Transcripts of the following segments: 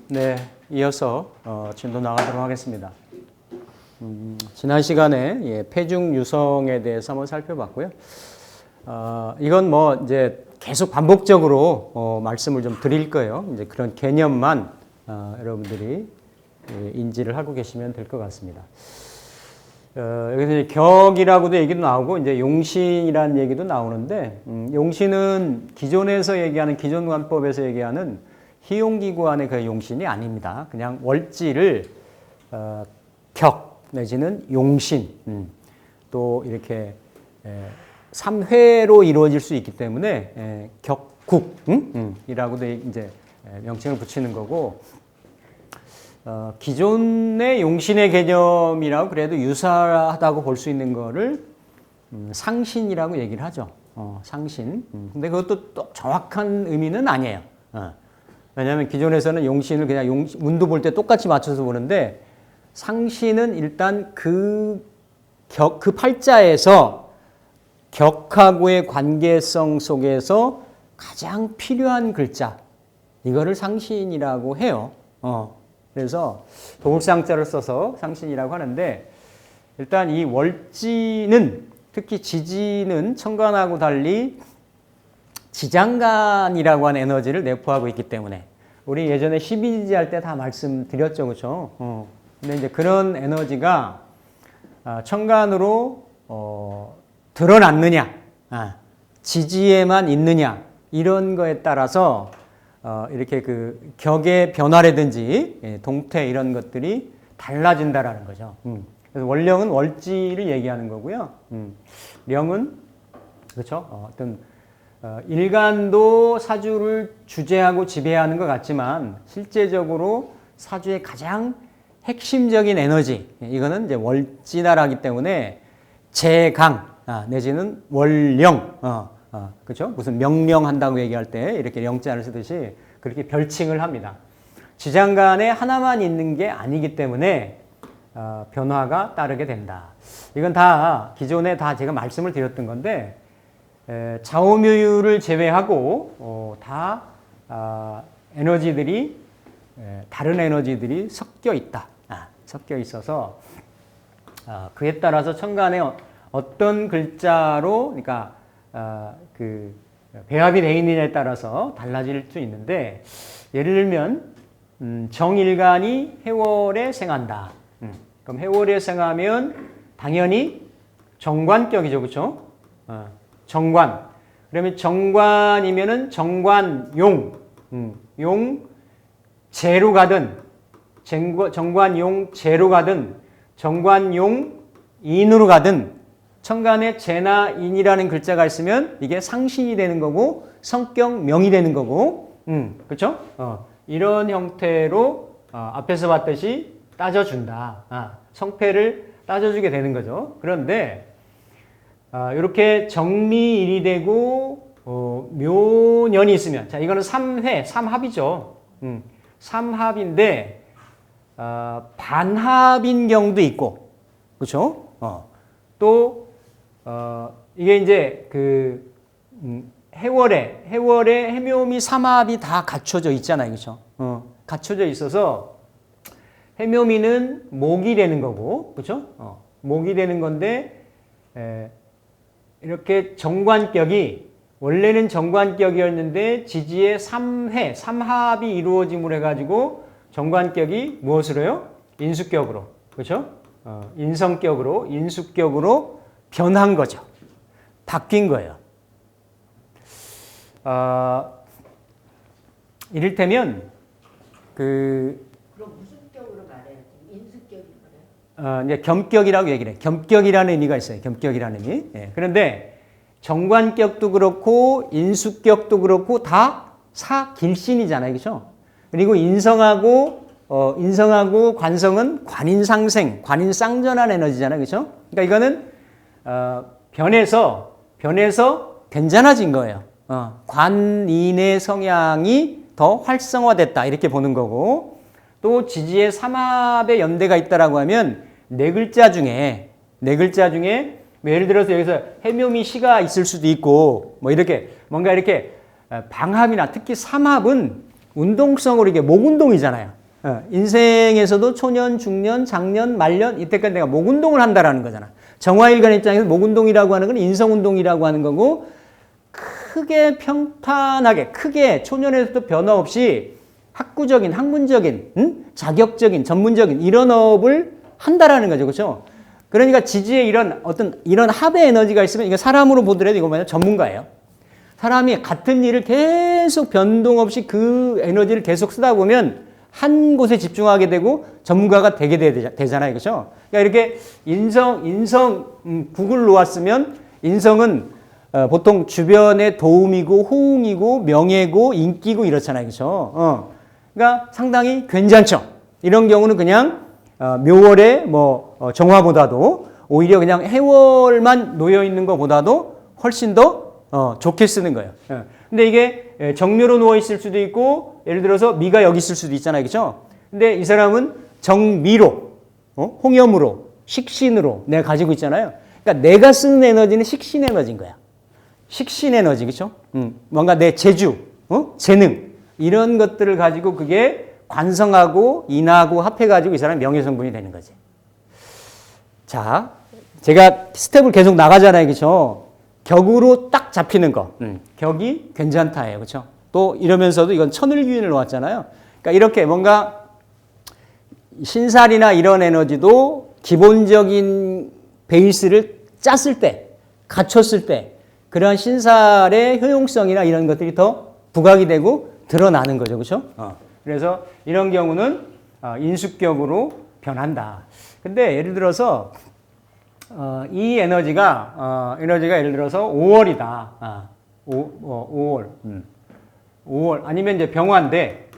네, 이어서 진도 나가도록 하겠습니다. 지난 시간에 폐중 유성에 대해서 한번 살펴봤고요. 이건 뭐 이제 계속 반복적으로 말씀을 좀 드릴 거예요. 이제 그런 개념만 여러분들이 인지를 하고 계시면 될 것 같습니다. 여기서 이제 격이라고도 얘기도 나오고 이제 용신이라는 얘기도 나오는데 용신은 기존에서 얘기하는 기존관법에서 얘기하는 희용기구안의 그 용신이 아닙니다. 그냥 월지를 격 내지는 용신 또 이렇게 3회로 이루어질 수 있기 때문에 격국이라고도 이제 명칭을 붙이는 거고 기존의 용신의 개념이라고 그래도 유사하다고 볼 수 있는 거를 상신이라고 얘기를 하죠. 상신. 근데 그것도 또 정확한 의미는 아니에요. 왜냐하면 기존에서는 용신을 그냥 문도 볼 때 똑같이 맞춰서 보는데 상신은 일단 그 팔자에서 격하고의 관계성 속에서 가장 필요한 글자 이거를 상신이라고 해요. 그래서 도울상자를 써서 상신이라고 하는데 일단 이 월지는 특히 지지는 천간하고 달리 지장간이라고 하는 에너지를 내포하고 있기 때문에 우리 예전에 12지지 할 때 다 말씀드렸죠. 그렇죠? 근데 이제 그런 에너지가 천간으로 드러났느냐 지지에만 있느냐 이런 거에 따라서 이렇게 그 격의 변화라든지 동태 이런 것들이 달라진다라는 거죠. 그래서 월령은 월지를 얘기하는 거고요. 령은 그렇죠? 어떤 일간도 사주를 주재하고 지배하는 것 같지만 실제적으로 사주의 가장 핵심적인 에너지 이거는 이제 월지나라기 때문에 재강 내지는 월령 그렇죠? 무슨 명령한다고 얘기할 때 이렇게 영자를 쓰듯이 그렇게 별칭을 합니다. 지장간에 하나만 있는 게 아니기 때문에 변화가 따르게 된다. 이건 다 기존에 다 제가 말씀을 드렸던 건데 좌우묘유를 제외하고 다 에너지들이 다른 에너지들이 섞여 있다. 섞여 있어서 그에 따라서 천간에 어떤 글자로 그러니까 그 배합이 되어 있느냐에 따라서 달라질 수 있는데 예를 들면 정일간이 해월에 생한다. 그럼 해월에 생하면 당연히 정관격이죠. 그렇죠? 정관. 그러면 정관이면은 정관용. 용 재로 가든 정관용 재로 가든 정관용 인으로 가든 천간에 재나 인이라는 글자가 있으면 이게 상신이 되는 거고 성격명이 되는 거고 그렇죠? 이런 형태로 앞에서 봤듯이 따져준다. 성패를 따져주게 되는 거죠. 그런데 이렇게 정미일이 되고 묘년이 있으면 자 이거는 3회 3합이죠. 3합인데 반합인 경우도 있고 그렇죠? 또 이게 이제 그 해월에 해묘미 3합이 다 갖춰져 있잖아요. 그렇죠? 갖춰져 있어서 해묘미는 목이 되는 거고 그렇죠? 목이 되는 건데 이렇게 정관격이 원래는 정관격이었는데 지지의 3회, 3합이 이루어짐으로 해가지고 정관격이 무엇으로 해요? 인수격으로. 그렇죠? 인성격으로, 인수격으로 변한 거죠. 바뀐 거예요. 이를테면 그럼 무슨 격으로 말해요? 인수격이 뭐래요? 이제 겸격이라고 얘기를 해요. 겸격이라는 의미가 있어요. 겸격이라는 의미. 예. 그런데 정관격도 그렇고 인수격도 그렇고 다 사길신이잖아요. 그렇죠? 그리고 인성하고 관성은 관인상생, 관인쌍전한 에너지잖아요. 그렇죠? 그러니까 이거는 변해서 괜찮아진 거예요. 관인의 성향이 더 활성화됐다. 이렇게 보는 거고 또 지지의 삼합의 연대가 있다라고 하면 네 글자 중에 네 글자 중에 뭐 예를 들어서 여기서 해묘미 시가 있을 수도 있고 뭐 이렇게 뭔가 이렇게 방합이나 특히 삼합은 운동성으로 이게 목운동이잖아요. 인생에서도 초년, 중년, 장년, 말년 이때까지 내가 목운동을 한다라는 거잖아. 정화일관 입장에서 목운동이라고 하는 건 인성운동이라고 하는 거고 크게 평탄하게 크게 초년에서도 변화 없이 학구적인, 학문적인, 자격적인, 전문적인 이런 업을 한다라는 거죠. 그렇죠? 그러니까 지지에 이런 합의 에너지가 있으면 이거 사람으로 보더라도 이거 뭐냐 전문가예요. 사람이 같은 일을 계속 변동 없이 그 에너지를 계속 쓰다 보면 한 곳에 집중하게 되고 전문가가 되게 되잖아요. 그렇죠? 그러니까 이렇게 국을 놓았으면 인성은 보통 주변의 도움이고 호응이고 명예고 인기고 이렇잖아요. 그렇죠? 그러니까 상당히 괜찮죠. 이런 경우는 그냥 묘월의 정화보다도 오히려 그냥 해월만 놓여 있는 것보다도 훨씬 더 좋게 쓰는 거예요. 근데 이게 정묘로 누워 있을 수도 있고 예를 들어서 미가 여기 있을 수도 있잖아요. 그렇죠? 근데 이 사람은 정미로 홍염으로 식신으로 내가 가지고 있잖아요. 그러니까 내가 쓰는 에너지는 식신 에너지인 거야. 식신 에너지. 그렇죠? 뭔가 내 재주, 재능 이런 것들을 가지고 그게 관성하고 인하고 합해가지고 이 사람이 명예성분이 되는 거지. 자, 제가 스텝을 계속 나가잖아요. 그렇죠? 격으로 딱 잡히는 거. 격이 괜찮다예요. 그렇죠? 또 이러면서도 이건 천을귀인을 놓았잖아요. 그러니까 이렇게 뭔가 신살이나 이런 에너지도 기본적인 베이스를 짰을 때, 갖췄을 때 그러한 신살의 효용성이나 이런 것들이 더 부각이 되고 드러나는 거죠. 그렇죠? 그래서 이런 경우는 인수격으로 변한다. 근데 예를 들어서 이 에너지가 예를 들어서 5월이다. 5월 아니면 이제 병화인데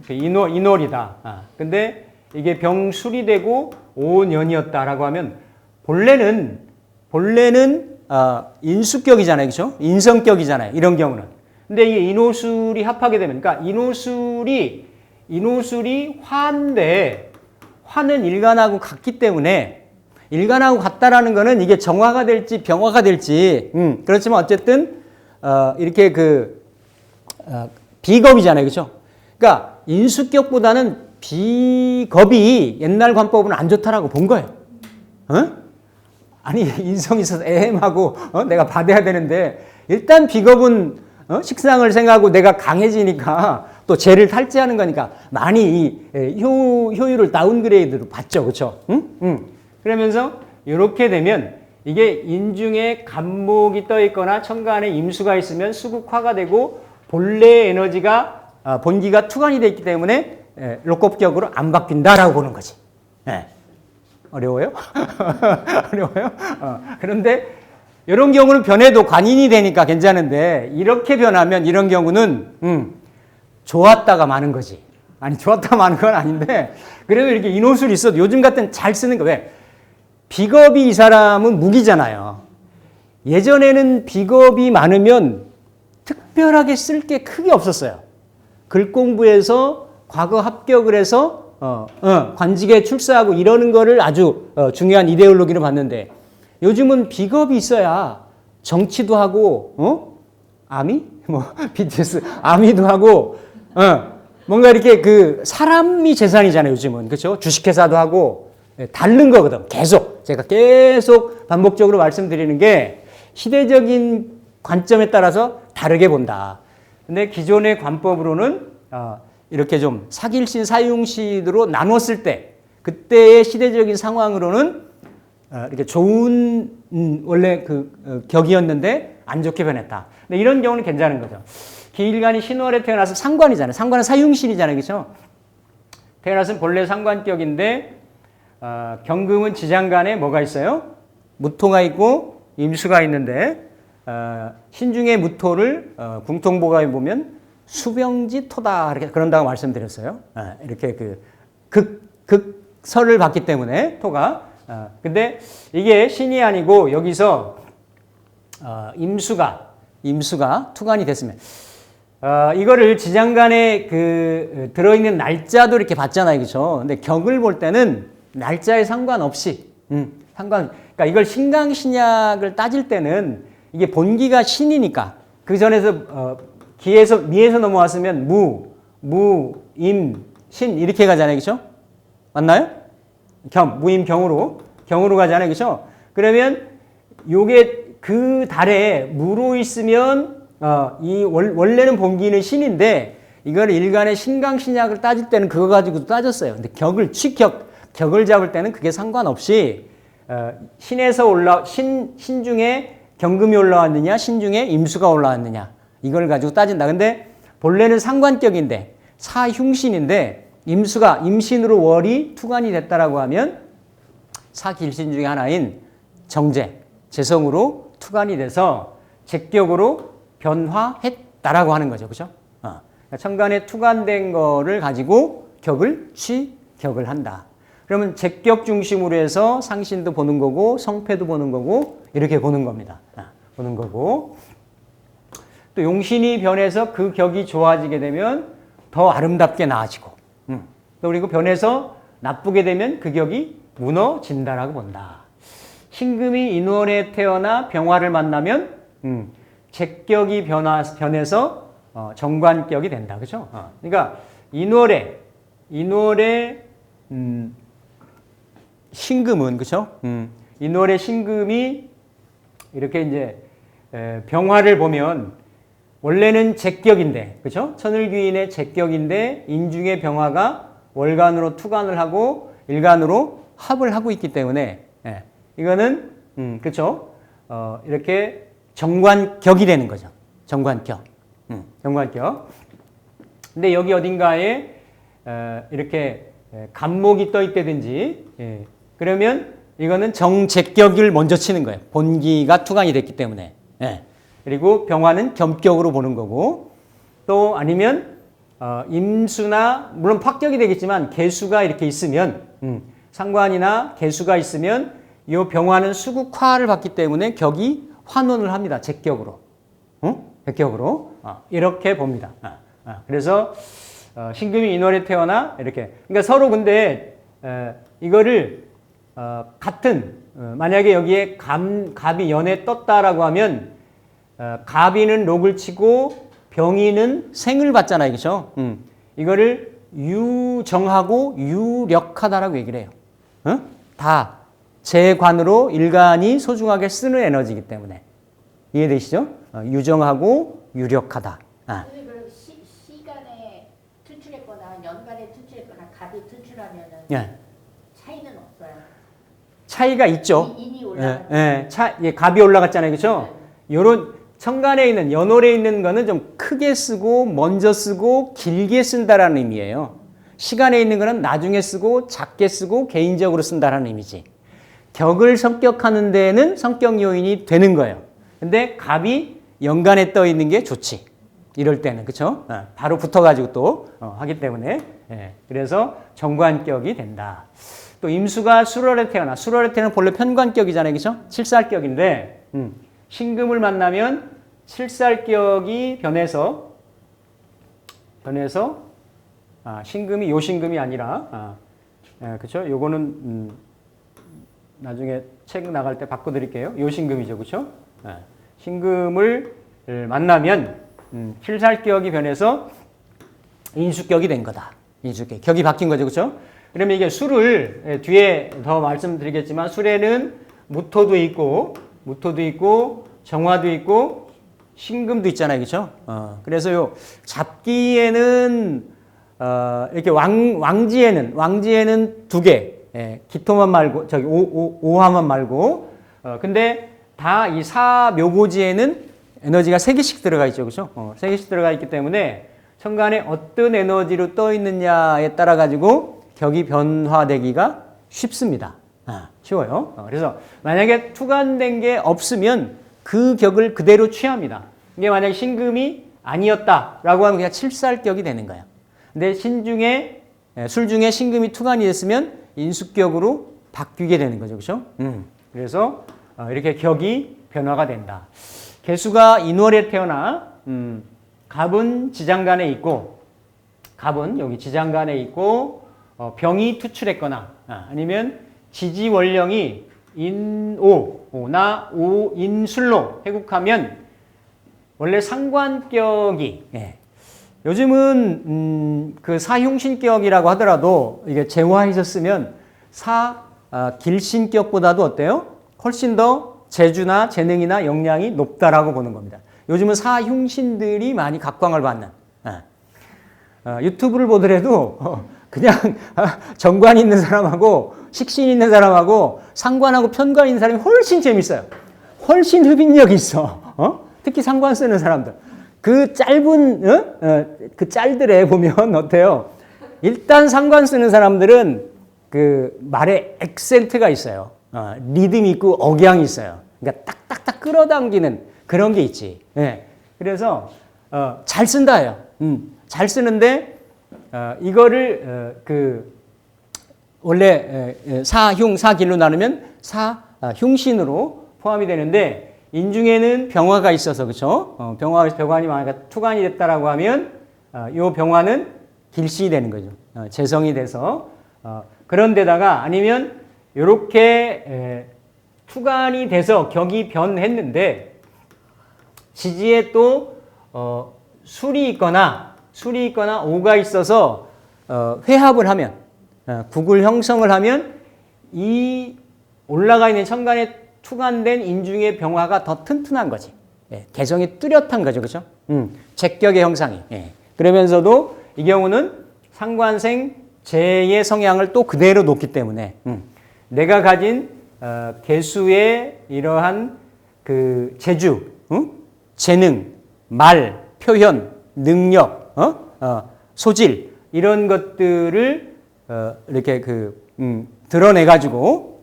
인월이다. 근데 이게 병술이 되고 5년이었다라고 하면 본래는 인수격이잖아요. 그렇죠? 인성격이잖아요. 이런 경우는. 근데 이게 인호술이 합하게 되면 그러니까 인호술이 화인데 화는 일간하고 같기 때문에 일간하고 같다라는 거는 이게 정화가 될지 병화가 될지 그렇지만 어쨌든 이렇게 비겁이잖아요. 그렇죠? 그러니까 인수격보다는 비겁이 옛날 관법은 안 좋다라고 본 거예요. 아니 인성이 있어서 애매하고 내가 받아야 되는데 일단 비겁은 식상을 생각하고 내가 강해지니까 또 죄를 탈취하는 거니까 많이 효율을 다운그레이드로 받죠. 그렇죠? 그러면서 이렇게 되면 이게 인중에 간목이 떠 있거나 천간에 임수가 있으면 수국화가 되고 본래 에너지가 본기가 투간이 되어 있기 때문에 로kop격으로 안 바뀐다라고 보는 거지. 어려워요? 어려워요? 그런데 이런 경우는 변해도 관인이 되니까 괜찮은데 이렇게 변하면 이런 경우는 좋았다가 마는 거지. 아니 좋았다 마는 건 아닌데 그래도 이렇게 인호술이 있어도 요즘 같은 잘 쓰는 거 왜? 비겁이 이 사람은 무기잖아요. 예전에는 비겁이 많으면 특별하게 쓸 게 크게 없었어요. 글 공부해서 과거 합격을 해서 관직에 출세하고 이러는 거를 아주 중요한 이데올로기로 봤는데 요즘은 비겁이 있어야 정치도 하고 아미? BTS 아미도 하고 뭔가 이렇게 사람이 재산이잖아요. 요즘은. 그렇죠? 주식회사도 하고 다른 거거든. 제가 계속 반복적으로 말씀드리는 게 시대적인 관점에 따라서 다르게 본다. 근데 기존의 관법으로는 이렇게 좀 사길신, 사용신으로 나눴을 때 그때의 시대적인 상황으로는 이렇게 좋은 원래 격이었는데 안 좋게 변했다. 근데 이런 경우는 괜찮은 거죠. 기일간이 신월에 태어나서 상관이잖아요. 상관은 사용신이잖아요. 그렇죠? 태어나서는 본래 상관격인데 경금은 지장간에 뭐가 있어요? 무토가 있고 임수가 있는데 신중의 무토를 궁통보가에 보면 수병지토다 이렇게 그런다고 말씀드렸어요. 이렇게 극설을 받기 때문에 토가 근데 이게 신이 아니고 여기서 임수가 투간이 됐으면 이거를 지장간에 들어있는 날짜도 이렇게 봤잖아요. 그렇죠? 근데 격을 볼 때는 날짜에 상관없이 그러니까 이걸 신강신약을 따질 때는 이게 본기가 신이니까 그 전에서 기에서 미에서 넘어왔으면 무, 임, 신 이렇게 가잖아요, 그렇죠? 맞나요? 무임, 경으로 가잖아요, 그렇죠? 그러면 요게 그 달에 무로 있으면 원래는 본기는 신인데 이걸 일간의 신강신약을 따질 때는 그거 가지고 따졌어요. 근데 격을 잡을 때는 그게 상관없이 신에서 신 중에 경금이 올라왔느냐, 신 중에 임수가 올라왔느냐 이걸 가지고 따진다. 근데 본래는 상관격인데 사흉신인데 임신으로 월이 투관이 됐다라고 하면 사길신 중에 하나인 재성으로 투관이 돼서 제격으로 변화했다라고 하는 거죠. 그렇죠? 천간에 투관된 거를 가지고 격을 한다. 그러면 제격 중심으로 해서 상신도 보는 거고 성패도 보는 거고 이렇게 보는 겁니다. 보는 거고 또 용신이 변해서 그 격이 좋아지게 되면 더 아름답게 나아지고 또 그리고 변해서 나쁘게 되면 그 격이 무너진다라고 본다. 신금이 인월에 태어나 병화를 만나면 제격이 변해서 정관격이 된다. 그렇죠? 그러니까 인월에 신금은 그렇죠? 인월의 신금이 이렇게 이제 병화를 보면 원래는 제격인데 그렇죠? 천을귀인의 제격인데 인중의 병화가 월간으로 투관을 하고 일간으로 합을 하고 있기 때문에 이거는 그렇죠? 이렇게 정관격이 되는 거죠. 정관격. 근데 여기 어딘가에 이렇게 간목이 떠 있다든지 그러면 이거는 정제격을 먼저 치는 거예요. 본기가 투관이 됐기 때문에. 그리고 병화는 겸격으로 보는 거고 또 아니면 임수나 물론 fak격이 되겠지만 개수가 이렇게 있으면 상관이나 개수가 있으면 이 병화는 수국화를 받기 때문에 격이 환원을 합니다. 제격으로. 백격으로 이렇게 봅니다. 그래서 신금이 인월에 태어나 이렇게 그러니까 서로 근데 이거를 같은 만약에 여기에 갑이 연에 떴다라고 하면 갑이는 록을 치고 병이는 생을 받잖아요, 그렇죠? 이거를 유정하고 유력하다라고 얘기를 해요. 다 제 관으로 일간이 소중하게 쓰는 에너지이기 때문에 이해되시죠? 유정하고 유력하다. 선생님 그럼 시간에 투출했거나 연간에 투출했거나 갑이 투출하면은 차이는 없어요? 차이가 있죠. 인이 올라가. 갑이 올라갔잖아요, 그렇죠? 요런 천간에 있는 연월에 있는 거는 좀 크게 쓰고 먼저 쓰고 길게 쓴다라는 의미예요. 시간에 있는 거는 나중에 쓰고 작게 쓰고 개인적으로 쓴다라는 의미지. 격을 성격하는 데는 성격 요인이 되는 거예요. 근데 갑이 연간에 떠 있는 게 좋지. 이럴 때는 그렇죠? 바로 붙어가지고 또 하기 때문에 그래서 정관격이 된다. 또 임수가 수월에 태어나 본래 편관격이잖아요, 그렇죠? 칠살격인데 신금을 만나면 칠살격이 변해서 신금이 요신금이 아니라 그렇죠? 요거는 나중에 책 나갈 때 바꿔드릴게요. 요신금이죠, 그렇죠? 신금을 만나면 칠살격이 변해서 인수격이 된 거다. 인수격. 격이 바뀐 거죠, 그렇죠? 그러면 이게 술을 뒤에 더 말씀드리겠지만 술에는 무토도 있고 정화도 있고 신금도 있잖아요, 그렇죠? 그래서 요 잡기에는 이렇게 왕지에는 두 개. 기토만 말고 저기 오화만 말고 근데 다 이 사묘고지에는 에너지가 3개씩 들어가 있죠. 그렇죠? 3개씩 들어가 있기 때문에 천간에 어떤 에너지로 떠 있느냐에 따라 가지고 격이 변화되기가 쉽습니다. 쉬워요. 그래서 만약에 투관된 게 없으면 그 격을 그대로 취합니다. 이게 만약에 신금이 아니었다라고 하면 그냥 칠살격이 되는 거예요. 근데 술 중에 신금이 투관이 됐으면 인수격으로 바뀌게 되는 거죠. 그렇죠? 그래서 이렇게 격이 변화가 된다. 개수가 인월에 태어나 갑은 지장간에 있고 병이 투출했거나 아니면 지지 원령이 인오나 오인술로 회국하면 원래 상관격이 요즘은 그 사흉신격이라고 하더라도 이게 재화해서 쓰면 길신격보다도 어때요? 훨씬 더 재주나 재능이나 역량이 높다라고 보는 겁니다. 요즘은 사흉신들이 많이 각광을 받는 유튜브를 보더라도 그냥 정관 있는 사람하고 식신 있는 사람하고 상관하고 편관 있는 사람이 훨씬 재밌어요. 훨씬 흡인력이 있어. 특히 상관 쓰는 사람들. 그 짧은 그 짤들에 보면 어때요? 일단 상관 쓰는 사람들은 그 말에 액센트가 있어요. 리듬이 있고 억양이 있어요. 그러니까 딱딱딱 끌어당기는 그런 게 있지. 그래서 잘 쓴다예요. 잘 쓰는데 이거를 원래 사흉 사길로 나누면 사흉신으로 포함이 되는데 인중에는 병화가 있어서 그렇죠. 병관이 많으니까 투관이 됐다라고 하면 이 병화는 길신이 되는 거죠. 재성이 돼서 그런 데다가 아니면 이렇게 투관이 돼서 격이 변했는데 지지에 또 술이 있거나 오가 있어서 회합을 하면 국을 형성을 하면 이 올라가 있는 천간에 투관된 인중의 병화가 더 튼튼한 거지. 개성이 뚜렷한 거죠. 그렇죠? 제격의 형상이. 그러면서도 이 경우는 상관생 재의 성향을 또 그대로 놓기 때문에 내가 가진 개수의 이러한 그 재주, 재능, 말, 표현, 능력, 소질 이런 것들을 이렇게 드러내가지고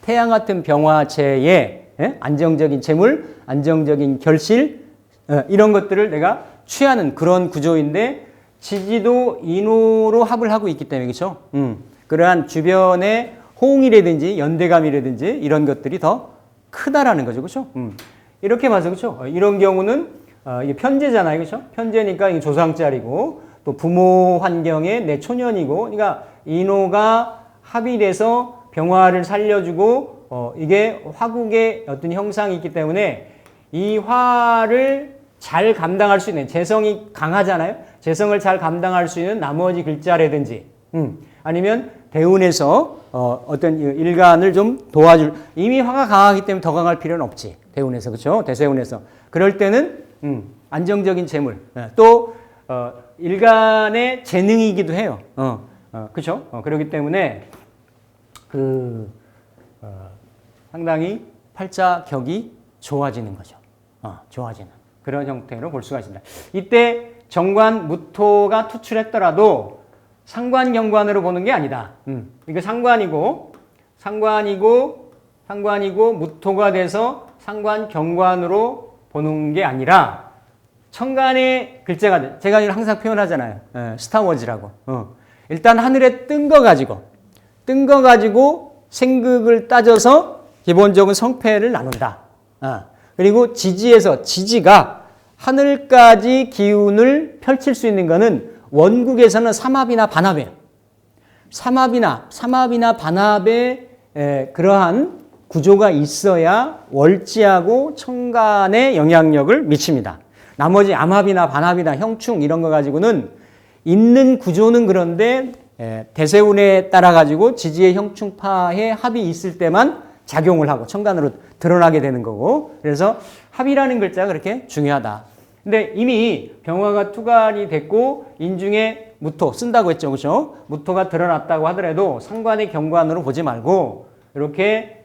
태양 같은 병화체의 안정적인 재물, 안정적인 결실 이런 것들을 내가 취하는 그런 구조인데 지지도 인호로 합을 하고 있기 때문에 그렇죠. 그러한 주변의 호응이라든지 연대감이라든지 이런 것들이 더 크다라는 거죠, 그렇죠? 이렇게 봐서 그렇죠. 이런 경우는 이게 편제잖아요, 그렇죠? 편제니까 이게 조상짤이고 또 부모 환경에 내 초년이고, 그러니까 인호가 합이 돼서 병화를 살려주고 이게 화국의 어떤 형상이 있기 때문에 이 화를 잘 감당할 수 있는 재성이 강하잖아요. 재성을 잘 감당할 수 있는 나머지 글자라든지 아니면 대운에서 어떤 일간을 좀 도와줄 이미 화가 강하기 때문에 더 강할 필요는 없지. 대운에서 그렇죠. 대세운에서 그럴 때는 안정적인 재물 또 일간의 재능이기도 해요. 그렇죠. 그렇기 때문에 상당히 팔자격이 좋아지는 거죠. 좋아지는 그런 형태로 볼 수가 있습니다. 이때 정관 무토가 투출했더라도 상관 경관으로 보는 게 아니다. 이거 상관이고 무토가 돼서 상관 경관으로 보는 게 아니라 천간의 글자가 제가 항상 표현하잖아요. 스타워즈라고. 일단 하늘에 뜬 거 가지고 생극을 따져서 기본적인 성패를 나눈다. 그리고 지지가 하늘까지 기운을 펼칠 수 있는 거는 원국에서는 삼합이나 반합이에요. 삼합이나 반합의 그러한 구조가 있어야 월지하고 천간에 영향력을 미칩니다. 나머지 암합이나 반합이나 형충 이런 거 가지고는 있는 구조는 그런데 대세운에 따라 가지고 지지의 형충파의 합이 있을 때만 작용을 하고 천간으로 드러나게 되는 거고, 그래서 합이라는 글자가 그렇게 중요하다. 근데 이미 병화가 투관이 됐고 인중에 무토 쓴다고 했죠, 그렇죠? 무토가 드러났다고 하더라도 상관의 경관으로 보지 말고 이렇게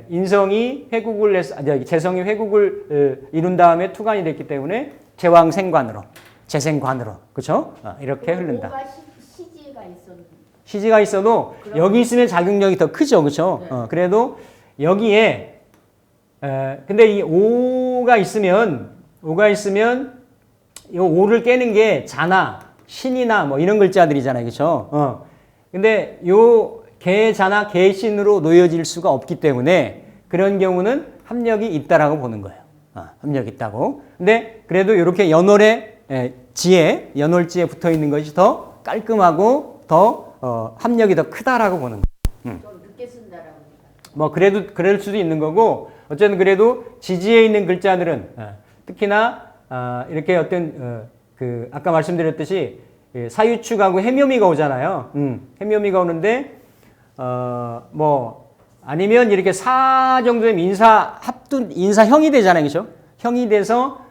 인성이 회국을 해서 재성이 회국을 이룬 다음에 투관이 됐기 때문에 제왕생관으로 재생관으로 그렇죠? 이렇게 흐른다. 시지가 있어도 여기 있으면 작용력이 더 크죠, 그렇죠? 네. 그래도 여기에 근데 이 오가 있으면 이 오를 깨는 게 자나 신이나 뭐 이런 글자들이잖아요, 그렇죠? 근데 요 개자나 개신으로 놓여질 수가 없기 때문에 그런 경우는 합력이 있다라고 보는 거예요. 합력이 있다고. 근데 그래도 이렇게 연월지에 붙어 있는 것이 더 깔끔하고 더 합력이 더 크다라고 보는 거예요. 좀 늦게 쓴다라고. 뭐 그래도 그럴 수도 있는 거고 어쨌든 그래도 지지에 있는 글자들은 특히나 이렇게 어떤 그 아까 말씀드렸듯이 사유축하고 해묘미가 오잖아요. 해묘미가 오는데 뭐 아니면 이렇게 사 정도 되면 인사형이 되잖아요, 그렇죠? 형이 돼서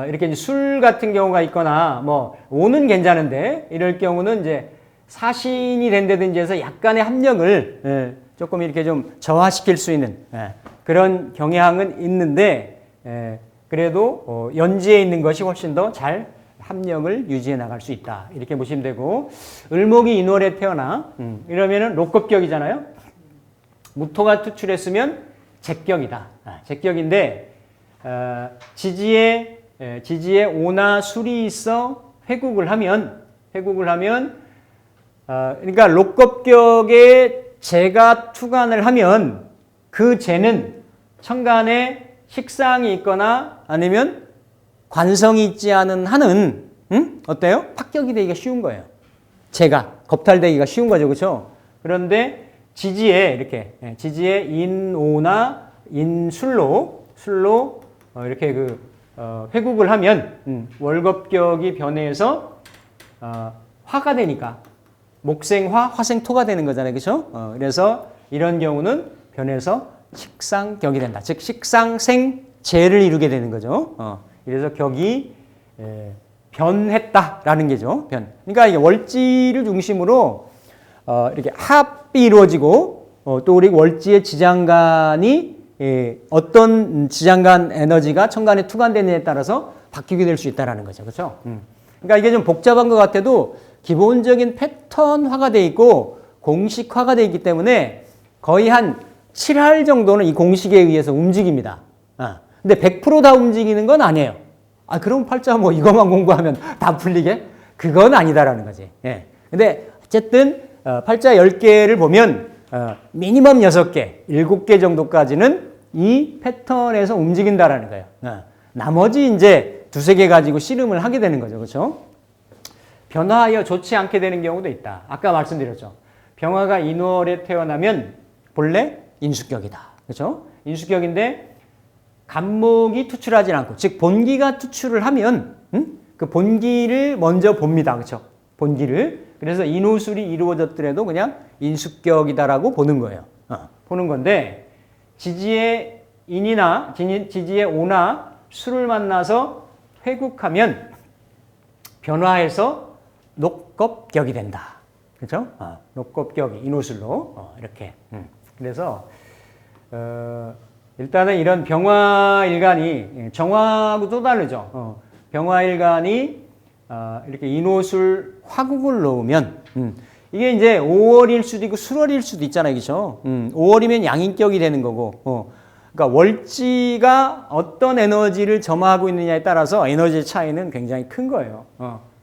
이렇게 이제 술 같은 경우가 있거나 뭐 오는 괜찮은데 이럴 경우는 이제 사신이 된다든지 해서 약간의 합력을 조금 이렇게 좀 저하시킬 수 있는 그런 경향은 있는데 그래도 연지에 있는 것이 훨씬 더 잘 합력을 유지해 나갈 수 있다 이렇게 보시면 되고 을목이 인월에 태어나 이러면은 록급격이잖아요. 무토가 투출했으면 제격이다. 제격인데 지지에 오나 술이 있어 회국을 하면 그러니까 록급격에 재가 투간을 하면 그 재는 천간에 식상이 있거나 아니면 관성이 있지 않은 한은 어때요? 합격이 되기가 쉬운 거예요. 재가 겁탈되기가 쉬운 거죠, 그렇죠? 그런데 지지에 이렇게 지지에 인오나 인술로 이렇게 회국을 하면 월겁격이 변해서 화가 되니까 목생화, 화생토가 되는 거잖아요, 그렇죠? 그래서 이런 경우는 변해서 식상격이 된다. 즉 식상생재를 이루게 되는 거죠. 그래서 격이 변했다라는 게죠. 그러니까 이게 월지를 중심으로 이렇게 합이 이루어지고 또 우리 월지의 지장간이 어떤 지장간 에너지가 천간에 투간되느냐에 따라서 바뀌게 될 수 있다라는 거죠. 그렇죠? 그러니까 이게 좀 복잡한 것 같아도 기본적인 패턴화가 돼 있고 공식화가 돼 있기 때문에 거의 한 7할 정도는 이 공식에 의해서 움직입니다. 근데 100% 다 움직이는 건 아니에요. 그럼 팔자 뭐 이것만 공부하면 다 풀리게? 그건 아니다라는 거지. 예. 근데 어쨌든 팔자 10개를 보면 미니멈 6개, 7개 정도까지는 이 패턴에서 움직인다라는 거예요. 나머지 이제 두세 개 가지고 씨름을 하게 되는 거죠. 그렇죠? 변화하여 좋지 않게 되는 경우도 있다. 아까 말씀드렸죠. 병화가 인월에 태어나면 본래 인수격이다. 그렇죠? 인수격인데 간목이 투출하지 않고 즉 본기가 투출을 하면 그 본기를 먼저 봅니다. 그렇죠? 본기를. 그래서 인호술이 이루어졌더라도 그냥 인수격이다라고 보는 거예요. 보는 건데 지지의 인이나 지지의 오나 술을 만나서 회국하면 변화해서 녹겁격이 된다. 그렇죠? 녹겁격이 인호술로 이렇게. 그래서 일단은 이런 병화일간이 정화하고 또 다르죠. 병화일간이 이렇게 인호술 화국을 놓으면 이게 이제 5월일 수도 있고 술월일 수도 있잖아요, 그렇죠? 5월이면 양인격이 되는 거고, 그러니까 월지가 어떤 에너지를 점화하고 있느냐에 따라서 에너지 차이는 굉장히 큰 거예요.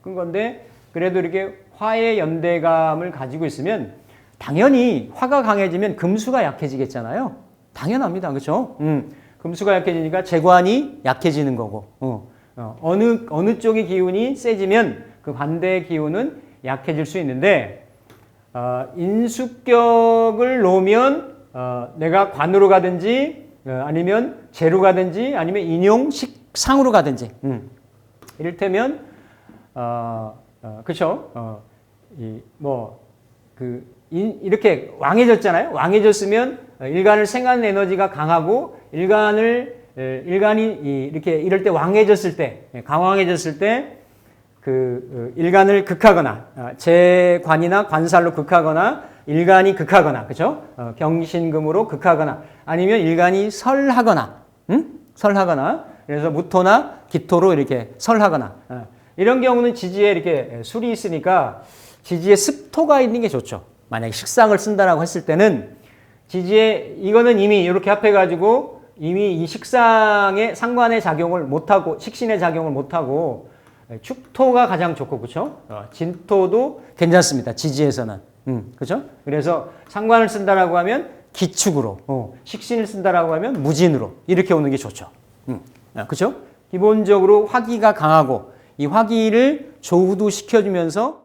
큰 건데 그래도 이렇게 화의 연대감을 가지고 있으면 당연히 화가 강해지면 금수가 약해지겠잖아요. 당연합니다, 그렇죠? 금수가 약해지니까 재관이 약해지는 거고, 어느 쪽의 기운이 세지면 그 반대의 기운은 약해질 수 있는데 인수격을 놓으면 내가 관으로 가든지 아니면 재로 가든지 아니면 인용식상으로 가든지 이를테면 그렇죠? 이렇게 왕해졌잖아요. 왕해졌으면 일간을 생하는 에너지가 강하고 일간이 이렇게 이럴 때 왕해졌을 때 강왕해졌을 때 그 일간을 극하거나 재관이나 관살로 극하거나 일간이 극하거나 그렇죠? 경신금으로 극하거나 아니면 일간이 설하거나 설하거나 그래서 무토나 기토로 이렇게 설하거나 이런 경우는 지지에 이렇게 술이 있으니까 지지에 습토가 있는 게 좋죠. 만약에 식상을 쓴다라고 했을 때는 지지에 이거는 이미 이렇게 합해가지고 이미 이 식상의 상관의 작용을 못하고 식신의 작용을 못하고 축토가 가장 좋고 그렇죠? 진토도 괜찮습니다. 지지에서는 그렇죠? 그래서 상관을 쓴다라고 하면 기축으로 식신을 쓴다라고 하면 무진으로 이렇게 오는 게 좋죠. 그렇죠? 기본적으로 화기가 강하고 이 화기를 조우도 시켜주면서